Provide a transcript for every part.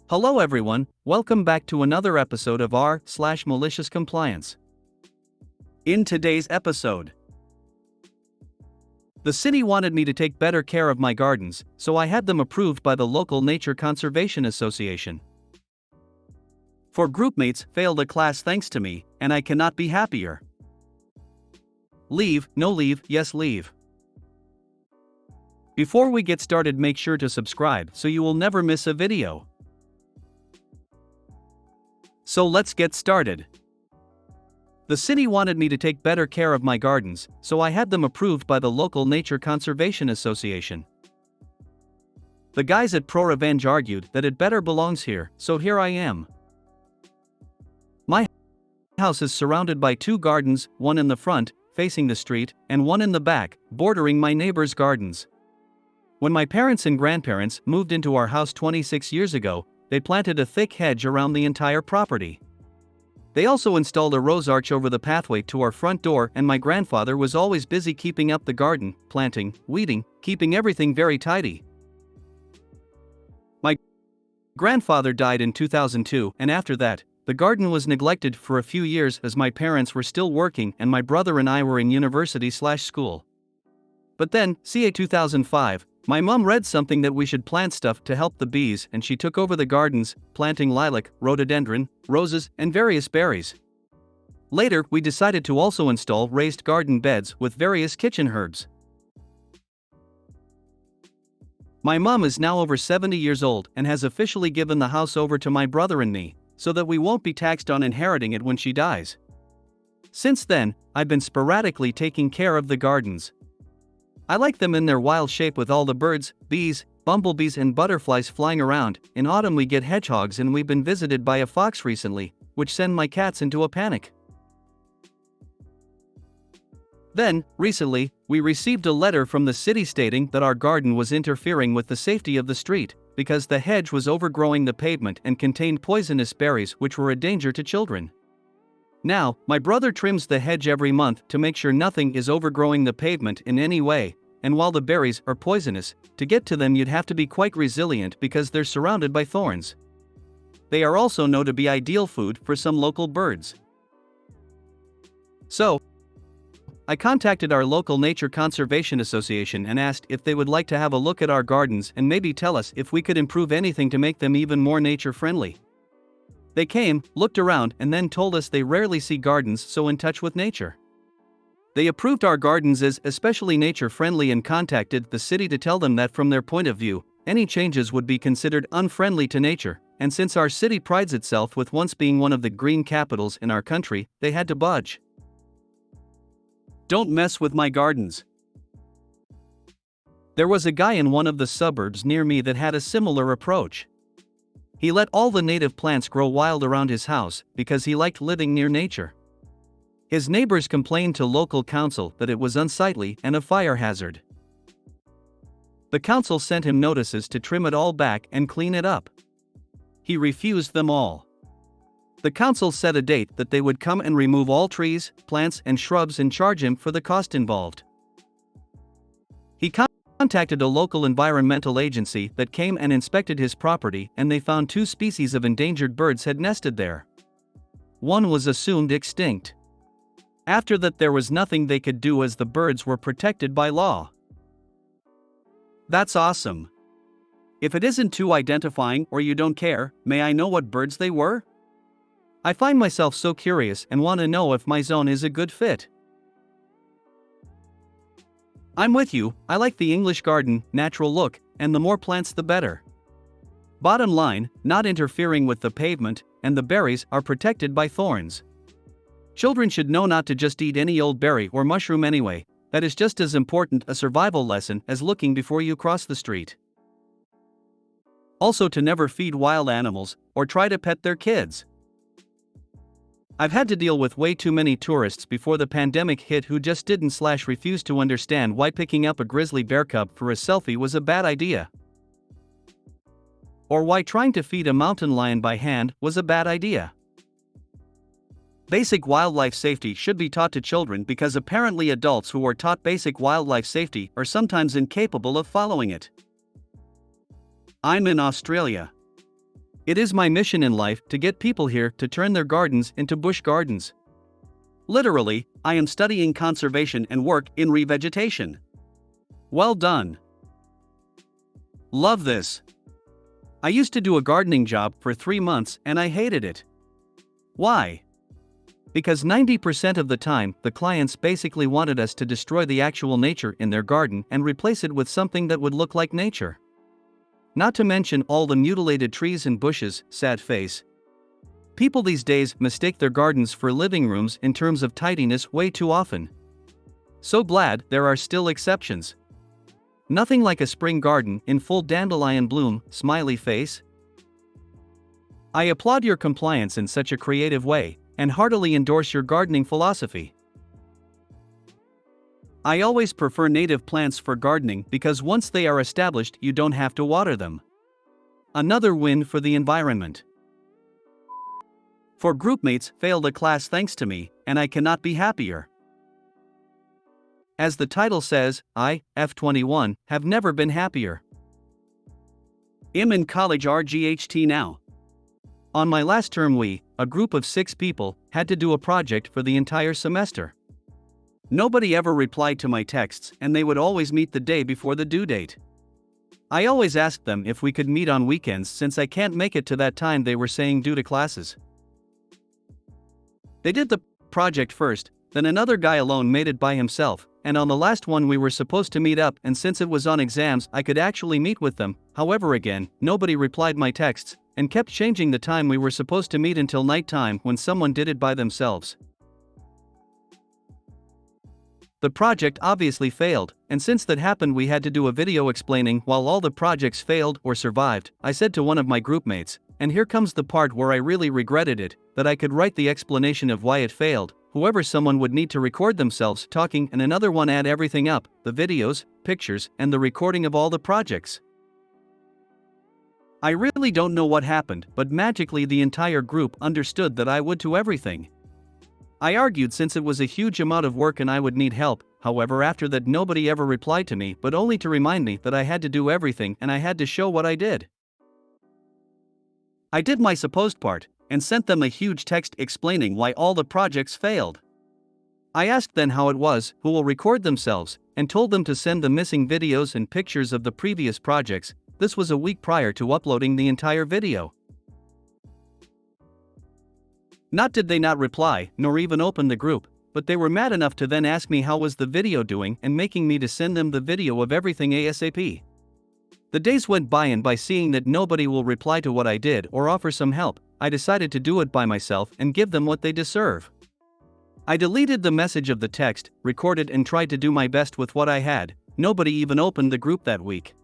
Hello everyone, welcome back to another episode of r/MaliciousCompliance. In today's episode, the city wanted me to take better care of my gardens, so I had them approved by the local Nature Conservation Association. Four groupmates failed a class thanks to me, and I cannot be happier. Leave, no leave, yes leave. Before we get started, make sure to subscribe so you will never miss a video. So let's get started. The city wanted me to take better care of my gardens, so I had them approved by the local Nature Conservation Association. The guys at Pro Revenge argued that it better belongs here, so here I am. My house is surrounded by two gardens, one in the front, facing the street, and one in the back, bordering my neighbor's gardens. When my parents and grandparents moved into our house 26 years ago, they planted a thick hedge around the entire property. They also installed a rose arch over the pathway to our front door, and my grandfather was always busy keeping up the garden, planting, weeding, keeping everything very tidy. My grandfather died in 2002, and after that, the garden was neglected for a few years as my parents were still working and my brother and I were in university/school. But then, ca 2005, my mom read something that we should plant stuff to help the bees, and she took over the gardens, planting lilac, rhododendron, roses, and various berries. Later, we decided to also install raised garden beds with various kitchen herbs. My mom is now over 70 years old and has officially given the house over to my brother and me, so that we won't be taxed on inheriting it when she dies. Since then, I've been sporadically taking care of the gardens. I like them in their wild shape with all the birds, bees, bumblebees and butterflies flying around. In autumn we get hedgehogs, and we've been visited by a fox recently, which sent my cats into a panic. Then, recently, we received a letter from the city stating that our garden was interfering with the safety of the street, because the hedge was overgrowing the pavement and contained poisonous berries which were a danger to children. Now, my brother trims the hedge every month to make sure nothing is overgrowing the pavement in any way, and while the berries are poisonous, to get to them you'd have to be quite resilient because they're surrounded by thorns. They are also known to be ideal food for some local birds. So, I contacted our local Nature Conservation Association and asked if they would like to have a look at our gardens and maybe tell us if we could improve anything to make them even more nature-friendly. They came, looked around, and then told us they rarely see gardens so in touch with nature. They approved our gardens as especially nature-friendly and contacted the city to tell them that from their point of view, any changes would be considered unfriendly to nature, and since our city prides itself with once being one of the green capitals in our country, they had to budge. Don't mess with my gardens. There was a guy in one of the suburbs near me that had a similar approach. He let all the native plants grow wild around his house because he liked living near nature. His neighbors complained to local council that it was unsightly and a fire hazard. The council sent him notices to trim it all back and clean it up. He refused them all. The council set a date that they would come and remove all trees, plants, and shrubs and charge him for the cost involved. He contacted a local environmental agency that came and inspected his property, and they found two species of endangered birds had nested there. One was assumed extinct. After that, there was nothing they could do as the birds were protected by law. That's awesome. If it isn't too identifying or you don't care, may I know what birds they were? I find myself so curious and want to know if my zone is a good fit. I'm with you, I like the English garden, natural look, and the more plants the better. Bottom line, not interfering with the pavement, and the berries are protected by thorns. Children should know not to just eat any old berry or mushroom anyway. That is just as important a survival lesson as looking before you cross the street. Also, to never feed wild animals, or try to pet their kids. I've had to deal with way too many tourists before the pandemic hit who just didn't/refused to understand why picking up a grizzly bear cub for a selfie was a bad idea. Or why trying to feed a mountain lion by hand was a bad idea. Basic wildlife safety should be taught to children because apparently adults who are taught basic wildlife safety are sometimes incapable of following it. I'm in Australia. It is my mission in life to get people here to turn their gardens into bush gardens. Literally, I am studying conservation and work in revegetation. Well done. Love this. I used to do a gardening job for 3 months and I hated it. Why? Because 90% of the time, the clients basically wanted us to destroy the actual nature in their garden and replace it with something that would look like nature. Not to mention all the mutilated trees and bushes, sad face. People these days mistake their gardens for living rooms in terms of tidiness way too often. So glad there are still exceptions. Nothing like a spring garden in full dandelion bloom, smiley face. I applaud your compliance in such a creative way, and heartily endorse your gardening philosophy. I always prefer native plants for gardening because once they are established, you don't have to water them. Another win for the environment. 4 groupmates failed a class thanks to me, and I cannot be happier. As the title says, I, F21, have never been happier. I'm in college RGHT now. On my last term a group of 6 people, had to do a project for the entire semester. Nobody ever replied to my texts and they would always meet the day before the due date. I always asked them if we could meet on weekends since I can't make it to that time they were saying due to classes. They did the project first, then another guy alone made it by himself, and on the last one we were supposed to meet up and since it was on exams I could actually meet with them, however again, nobody replied my texts, and kept changing the time we were supposed to meet until nighttime when someone did it by themselves. The project obviously failed, and since that happened we had to do a video explaining while all the projects failed or survived. I said to one of my groupmates, and here comes the part where I really regretted it, that I could write the explanation of why it failed, however someone would need to record themselves talking and another one add everything up, the videos, pictures, and the recording of all the projects. I really don't know what happened, but magically the entire group understood that I would do everything. I argued since it was a huge amount of work and I would need help, however after that nobody ever replied to me but only to remind me that I had to do everything and I had to show what I did. I did my supposed part, and sent them a huge text explaining why all the projects failed. I asked then how it was, who will record themselves, and told them to send the missing videos and pictures of the previous projects. This was a week prior to uploading the entire video. Not did they not reply, nor even open the group, but they were mad enough to then ask me how was the video doing and making me to send them the video of everything ASAP. The days went by and by seeing that nobody will reply to what I did or offer some help, I decided to do it by myself and give them what they deserve. I deleted the message of the text, recorded and tried to do my best with what I had. Nobody even opened the group that week.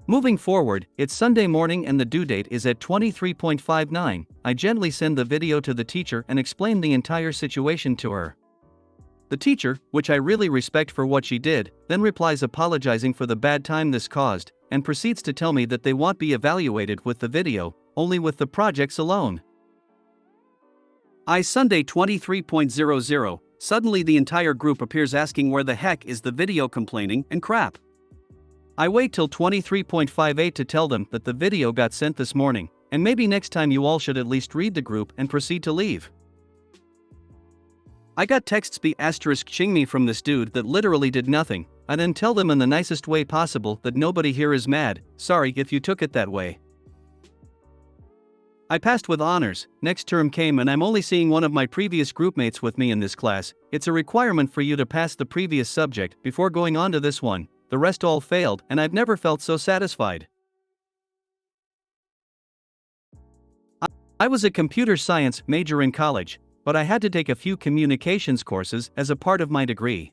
Moving forward, it's Sunday morning and the due date is at 23:59. I gently send the video to the teacher and explain the entire situation to her. The teacher, which I really respect for what she did, then replies apologizing for the bad time this caused, and proceeds to tell me that they won't be evaluated with the video, only with the projects alone. Sunday 23:00, suddenly the entire group appears asking where the heck is the video complaining and crap. I wait till 23:58 to tell them that the video got sent this morning, and maybe next time you all should at least read the group and proceed to leave. I got texts *ching me from this dude that literally did nothing. I then tell them in the nicest way possible that nobody here is mad, sorry if you took it that way. I passed with honors. Next term came and I'm only seeing one of my previous groupmates with me in this class. It's a requirement for you to pass the previous subject before going on to this one. The rest all failed and I've never felt so satisfied. I was a computer science major in college, but I had to take a few communications courses as a part of my degree.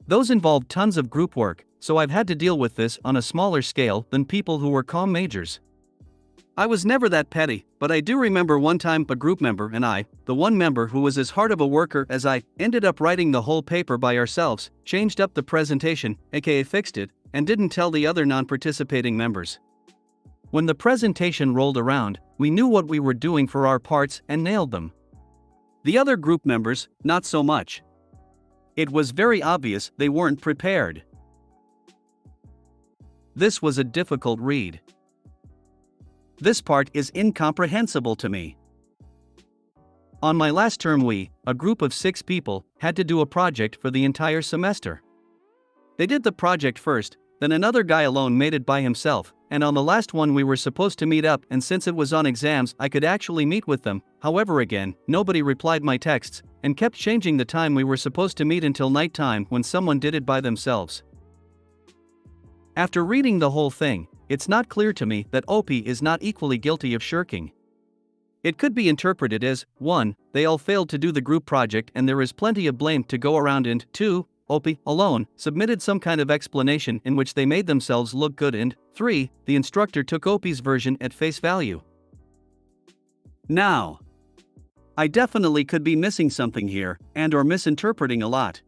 Those involved tons of group work, so I've had to deal with this on a smaller scale than people who were comm majors. I was never that petty, but I do remember one time a group member and I, the one member who was as hard of a worker as I, ended up writing the whole paper by ourselves, changed up the presentation, aka fixed it, and didn't tell the other non-participating members. When the presentation rolled around, we knew what we were doing for our parts and nailed them. The other group members, not so much. It was very obvious they weren't prepared. This was a difficult read. This part is incomprehensible to me. On my last term a group of 6 people, had to do a project for the entire semester. They did the project first, then another guy alone made it by himself, and on the last one we were supposed to meet up, and since it was on exams I could actually meet with them. However, again, nobody replied my texts, and kept changing the time we were supposed to meet until night time when someone did it by themselves. After reading the whole thing, it's not clear to me that OP is not equally guilty of shirking. It could be interpreted as, 1, they all failed to do the group project and there is plenty of blame to go around, and 2, OP, alone, submitted some kind of explanation in which they made themselves look good, and 3, the instructor took OP's version at face value. Now, I definitely could be missing something here, and/or misinterpreting a lot.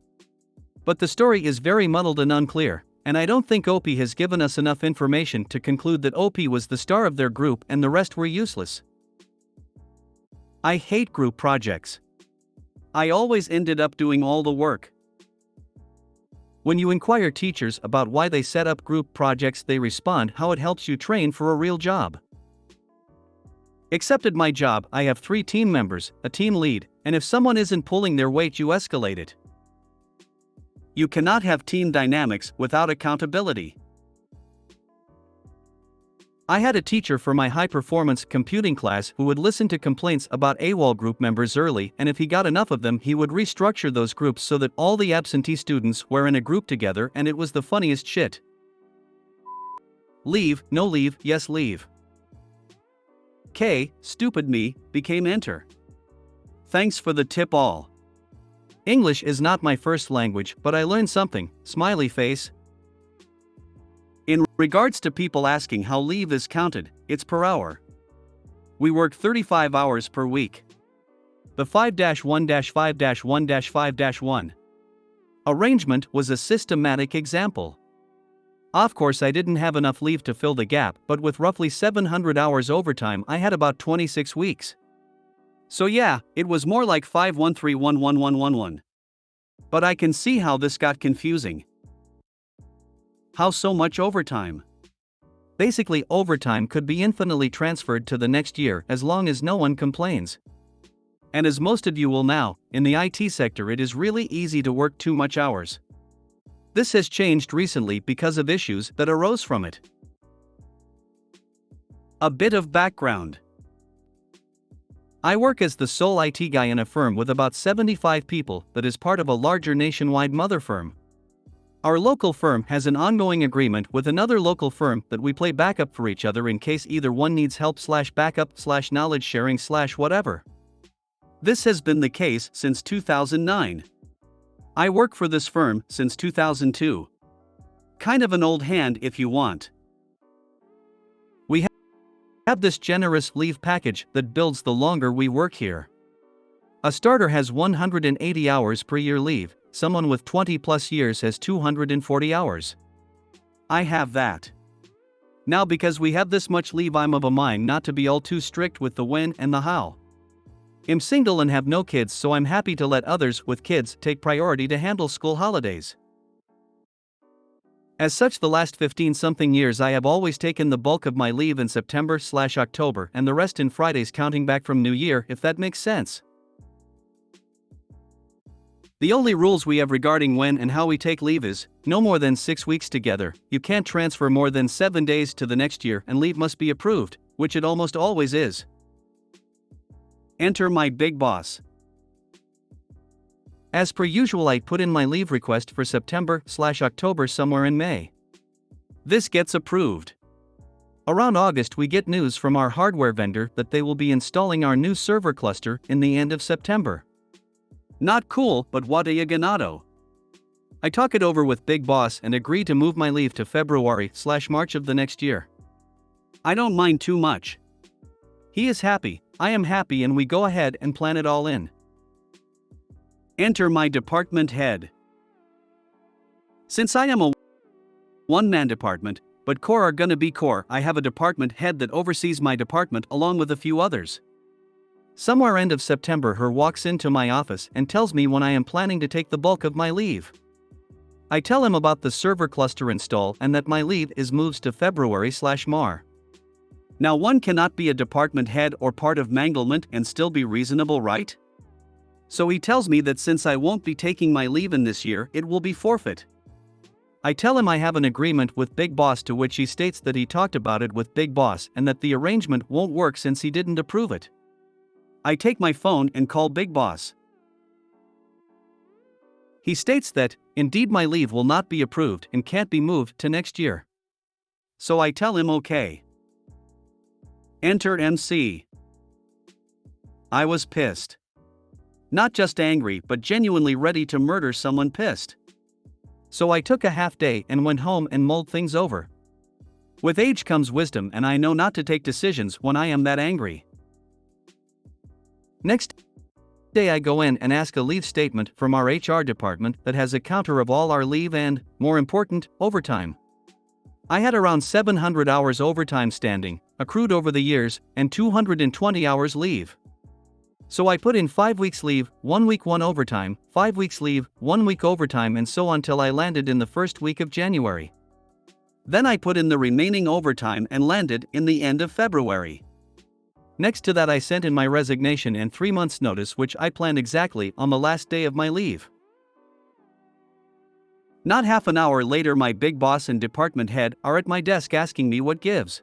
But the story is very muddled and unclear, and I don't think OP has given us enough information to conclude that OP was the star of their group and the rest were useless. I hate group projects. I always ended up doing all the work. When you inquire teachers about why they set up group projects, they respond how it helps you train for a real job. Except at my job, I have 3 team members, a team lead, and if someone isn't pulling their weight, you escalate it. You cannot have team dynamics without accountability. I had a teacher for my high-performance computing class who would listen to complaints about AWOL group members early, and if he got enough of them he would restructure those groups so that all the absentee students were in a group together, and it was the funniest shit. Leave, no leave, yes leave. K, stupid me, became enter. Thanks for the tip all. English is not my first language, but I learned something, smiley face. In regards to people asking how leave is counted, it's per hour. We work 35 hours per week. The 5-1-5-1-5-1 arrangement was a systematic example. Of course, I didn't have enough leave to fill the gap, but with roughly 700 hours overtime, I had about 26 weeks. So yeah, it was more like 5-1-3-1-1-1-1-1. But I can see how this got confusing. How so much overtime? Basically, overtime could be infinitely transferred to the next year as long as no one complains. And as most of you will know, in the IT sector it is really easy to work too much hours. This has changed recently because of issues that arose from it. A bit of background. I work as the sole IT guy in a firm with about 75 people that is part of a larger nationwide mother firm. Our local firm has an ongoing agreement with another local firm that we play backup for each other in case either one needs help/backup/knowledge sharing/whatever. This has been the case since 2009. I work for this firm since 2002. Kind of an old hand if you want. We have this generous leave package that builds the longer we work here. A starter has 180 hours per year leave. Someone with 20 plus years has 240 hours. I have that. Now, because we have this much leave, I'm of a mind not to be all too strict with the when and the how. I'm single and have no kids, so I'm happy to let others with kids take priority to handle school holidays. As such, the last 15-something years I have always taken the bulk of my leave in September/October and the rest in Fridays counting back from New Year, if that makes sense. The only rules we have regarding when and how we take leave is, no more than 6 weeks together, you can't transfer more than 7 days to the next year, and leave must be approved, which it almost always is. Enter my big boss. As per usual, I put in my leave request for September/October somewhere in May. This gets approved. Around August we get news from our hardware vendor that they will be installing our new server cluster in the end of September. Not cool, but what a ganado. I talk it over with Big Boss and agree to move my leave to February/March of the next year. I don't mind too much. He is happy, I am happy, and we go ahead and plan it all in. Enter my department head. Since I am a one-man department, but core are gonna be core, I have a department head that oversees my department along with a few others. Somewhere end of September, her walks into my office and tells me when I am planning to take the bulk of my leave. I tell him about the server cluster install and that my leave is moves to February/March. Now one cannot be a department head or part of manglement and still be reasonable, right? So he tells me that since I won't be taking my leave in this year, it will be forfeit. I tell him I have an agreement with Big Boss, to which he states that he talked about it with Big Boss and that the arrangement won't work since he didn't approve it. I take my phone and call Big Boss. He states that, indeed, my leave will not be approved and can't be moved to next year. So I tell him okay. Enter MC. I was pissed. Not just angry, but genuinely ready to murder someone pissed. So I took a half day and went home and mulled things over. With age comes wisdom, and I know not to take decisions when I am that angry. Next day I go in and ask a leave statement from our HR department that has a counter of all our leave and, more important, overtime. I had around 700 hours overtime standing, accrued over the years, and 220 hours leave. So I put in 5 weeks leave, 1 week 1 overtime, 5 weeks leave, 1 week overtime, and so on till I landed in the first week of January. Then I put in the remaining overtime and landed in the end of February. Next to that I sent in my resignation and 3 months notice, which I planned exactly on the last day of my leave. Not half an hour later my big boss and department head are at my desk asking me what gives.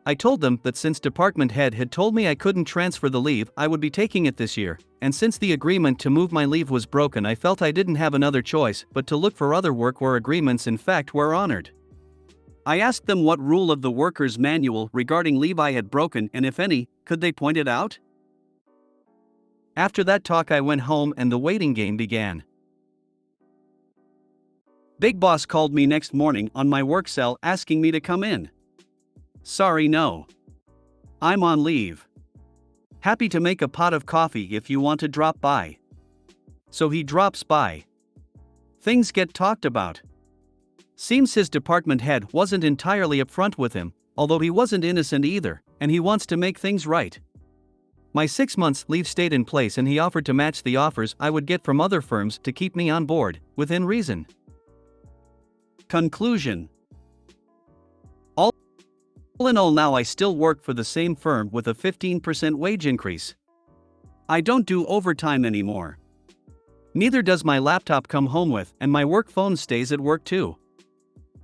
I told them that since department head had told me I couldn't transfer the leave, I would be taking it this year, and since the agreement to move my leave was broken, I felt I didn't have another choice but to look for other work where agreements in fact were honored. I asked them what rule of the worker's manual regarding leave I had broken, and if any, could they point it out? After that talk I went home and the waiting game began. Big Boss called me next morning on my work cell asking me to come in. Sorry, no. I'm on leave. Happy to make a pot of coffee if you want to drop by. So he drops by. Things get talked about. Seems his department head wasn't entirely upfront with him, although he wasn't innocent either, and he wants to make things right. My 6 months leave stayed in place and he offered to match the offers I would get from other firms to keep me on board, within reason. Conclusion. All in all, now I still work for the same firm with a 15% wage increase. I don't do overtime anymore. Neither does my laptop come home with, and my work phone stays at work too.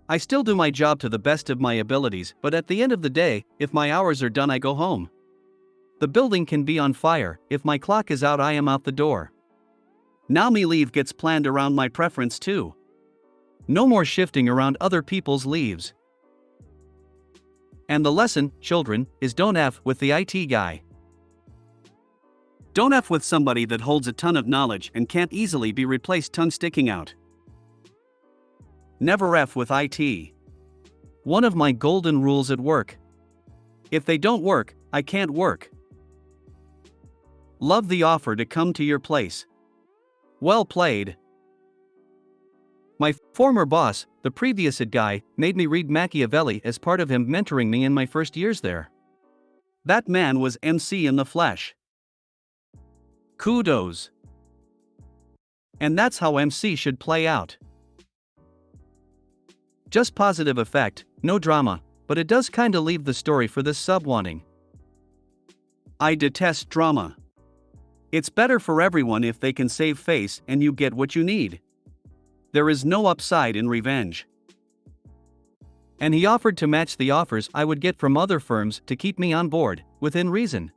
I still do my job to the best of my abilities, but at the end of the day, if my hours are done I go home. The building can be on fire, if my clock is out I am out the door. Now me leave gets planned around my preference too. No more shifting around other people's leaves. And the lesson, children, is don't F with the IT guy. Don't F with somebody that holds a ton of knowledge and can't easily be replaced, tongue sticking out. Never F with IT. One of my golden rules at work. If they don't work, I can't work. Love the offer to come to your place. Well played. My former boss, the previous IT guy, made me read Machiavelli as part of him mentoring me in my first years there. That man was MC in the flesh. Kudos. And that's how MC should play out. Just positive effect, no drama, but it does kinda leave the story for this sub wanting. I detest drama. It's better for everyone if they can save face and you get what you need. There is no upside in revenge. And he offered to match the offers I would get from other firms to keep me on board, within reason.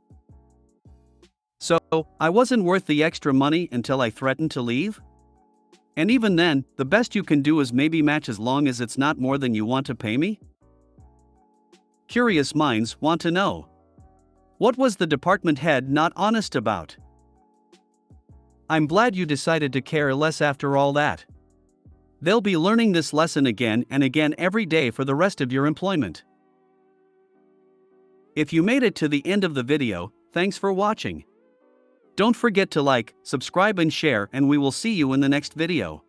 So, I wasn't worth the extra money until I threatened to leave? And even then, the best you can do is maybe match as long as it's not more than you want to pay me? Curious minds want to know. What was the department head not honest about? I'm glad you decided to care less after all that. They'll be learning this lesson again and again every day for the rest of your employment. If you made it to the end of the video, thanks for watching. Don't forget to like, subscribe and share, and we will see you in the next video.